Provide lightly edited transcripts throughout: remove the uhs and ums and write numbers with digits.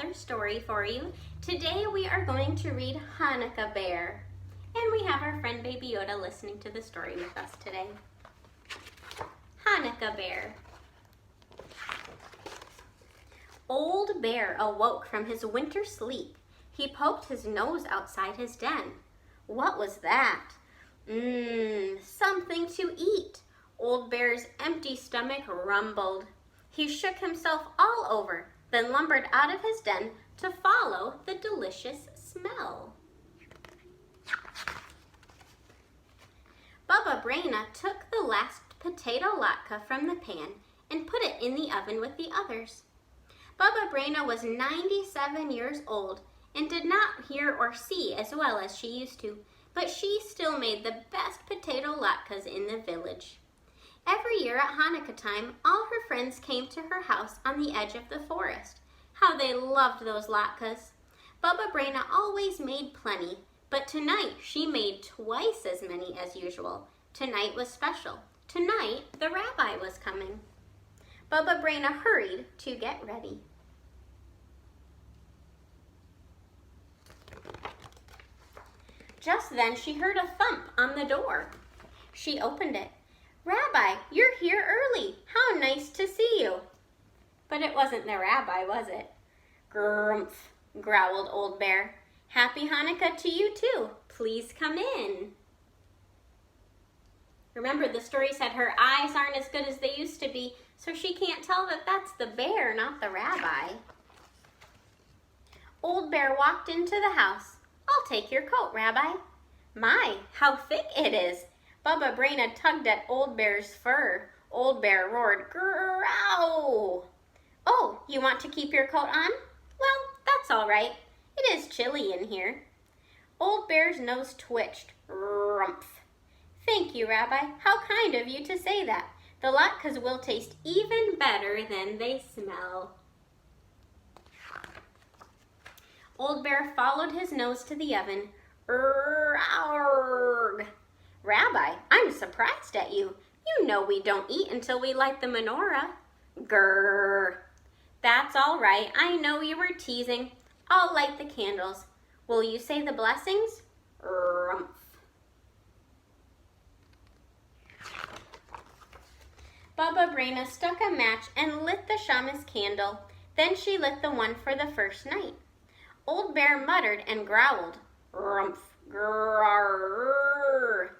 another story for you. Today we are going to read Hanukkah Bear. And we have our friend Baby Yoda listening to the story with us today. Hanukkah Bear. Old Bear awoke from his winter sleep. He poked his nose outside his den. What was that? Something to eat. Old Bear's empty stomach rumbled. He shook himself all over, then lumbered out of his den to follow the delicious smell. Baba Braina took the last potato latke from the pan and put it in the oven with the others. Baba Braina was 97 years old and did not hear or see as well as she used to, but she still made the best potato latkes in the village. Every year at Hanukkah time, all her friends came to her house on the edge of the forest. How they loved those latkes. Baba Braina always made plenty, but tonight she made twice as many as usual. Tonight was special. Tonight the rabbi was coming. Baba Braina hurried to get ready. Just then she heard a thump on the door. She opened it. "Rabbi, you're here early. How nice to see you." But it wasn't the rabbi, was it? "Grumph," growled Old Bear. "Happy Hanukkah to you too. Please come in." Remember, the story said her eyes aren't as good as they used to be, so she can't tell that that's the bear, not the rabbi. Old Bear walked into the house. "I'll take your coat, Rabbi." "My, how thick it is." Baba Braina tugged at Old Bear's fur. Old Bear roared, "Growl!" "Oh, you want to keep your coat on? Well, that's all right. It is chilly in here." Old Bear's nose twitched. "Rumph." "Thank you, Rabbi. How kind of you to say that. The latkes will taste even better than they smell." Old Bear followed his nose to the oven. "Arrgh! Rabbi, I'm surprised at you. You know we don't eat until we light the menorah." "Grrr." "That's all right. I know you were teasing. I'll light the candles. Will you say the blessings?" Rumph. Baba Braina stuck a match and lit the shamus candle. Then she lit the one for the first night. Old Bear muttered and growled. "Rumph, grrr."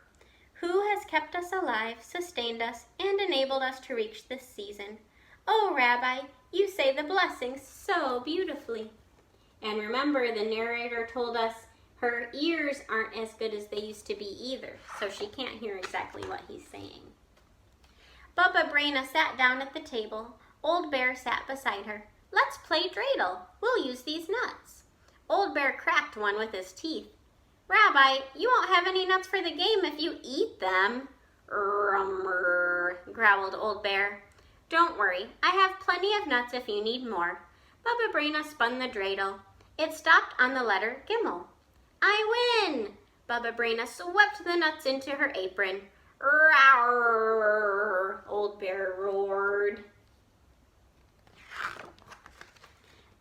Who has kept us alive, sustained us, and enabled us to reach this season? Oh, Rabbi, you say the blessings so beautifully. And remember, the narrator told us her ears aren't as good as they used to be either, so she can't hear exactly what he's saying. Baba Braina sat down at the table. Old Bear sat beside her. "Let's play dreidel. We'll use these nuts." Old Bear cracked one with his teeth. "Rabbi, you won't have any nuts for the game if you eat them." "Rummer," growled Old Bear. "Don't worry, I have plenty of nuts if you need more." Baba Braina spun the dreidel. It stopped on the letter Kimmel. "I win!" Baba Braina swept the nuts into her apron. "Rawr!" Old Bear roared.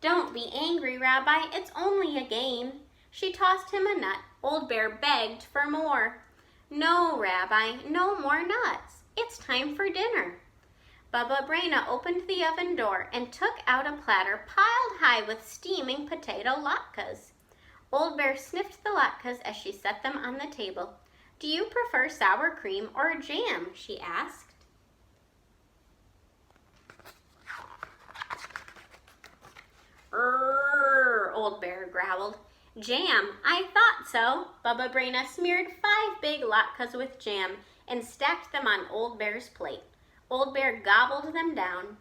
"Don't be angry, Rabbi. It's only a game." She tossed him a nut. Old Bear begged for more. "No, Rabbi, no more nuts. It's time for dinner." Baba Braina opened the oven door and took out a platter piled high with steaming potato latkes. Old Bear sniffed the latkes as she set them on the table. "Do you prefer sour cream or jam?" she asked. Old Bear growled. "Jam, I thought so." Baba Braina smeared 5 big latkes with jam and stacked them on Old Bear's plate. Old Bear gobbled them down.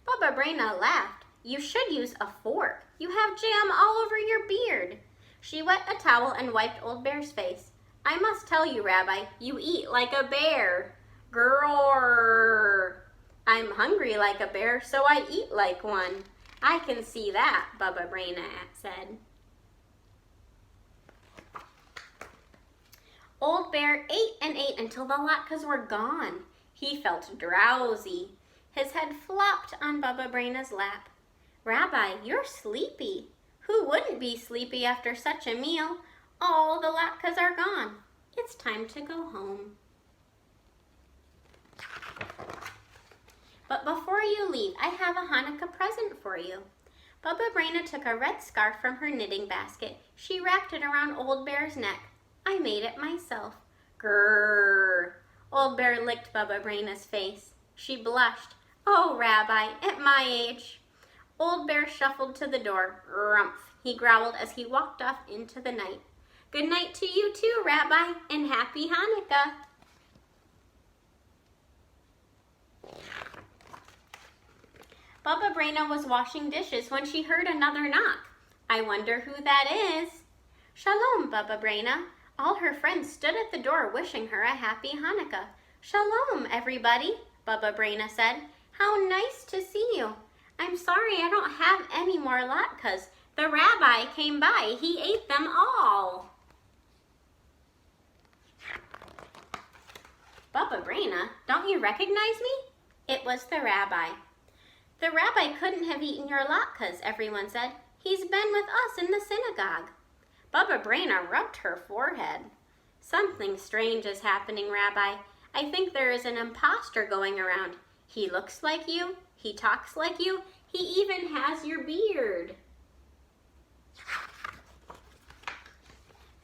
Baba Braina laughed. "You should use a fork. You have jam all over your beard." She wet a towel and wiped Old Bear's face. "I must tell you, Rabbi, you eat like a bear." "Grrr." "I'm hungry like a bear, so I eat like one." "I can see that," Baba Braina said. Old Bear ate and ate until the latkes were gone. He felt drowsy. His head flopped on Baba Braina's lap. Rabbi, you're sleepy. Who wouldn't be sleepy after such a meal? All the latkes are gone. It's time to go home. But before you leave, I have a Hanukkah present for you. Baba Brena took a red scarf from her knitting basket. She wrapped it around Old Bear's neck. I made it myself. Grrr! Old Bear licked Baba Brena's face. She blushed. Oh, Rabbi, at my age. Old Bear shuffled to the door. Rumph, he growled as he walked off into the night. Good night to you too, Rabbi, and happy Hanukkah. Baba Brena was washing dishes when she heard another knock. I wonder who that is. Shalom, Baba Brena. All her friends stood at the door wishing her a happy Hanukkah. Shalom, everybody, Baba Brena said. How nice to see you. I'm sorry I don't have any more latkes. The rabbi came by. He ate them all. Baba Brena, don't you recognize me? It was the rabbi. The rabbi couldn't have eaten your latkes, everyone said. He's been with us in the synagogue. Baba Brena rubbed her forehead. Something strange is happening, Rabbi. I think there is an imposter going around. He looks like you. He talks like you. He even has your beard.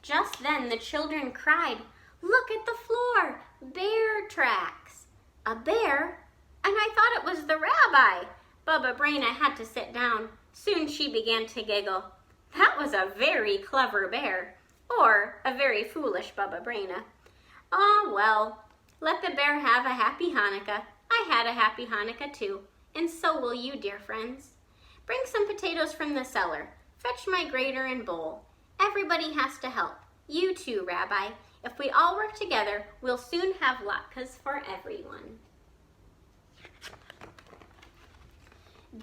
Just then the children cried, Look at the floor! Bear tracks! A bear? And I thought it was the rabbi. Baba Brena had to sit down. Soon she began to giggle. That was a very clever bear, or a very foolish Baba Brena. Ah, well, let the bear have a happy Hanukkah. I had a happy Hanukkah too, and so will you, dear friends. Bring some potatoes from the cellar. Fetch my grater and bowl. Everybody has to help. You too, Rabbi. If we all work together, we'll soon have latkes for everyone.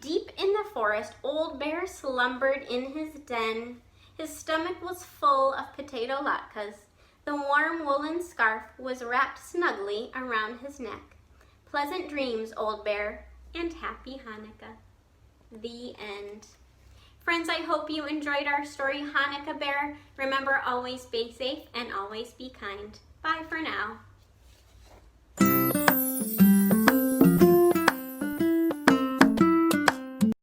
Deep in the forest, Old Bear slumbered in his den. His stomach was full of potato latkes. The warm woolen scarf was wrapped snugly around his neck. Pleasant dreams, Old Bear, and happy Hanukkah. The end. Friends, I hope you enjoyed our story, Hanukkah Bear. Remember, always be safe and always be kind. Bye for now.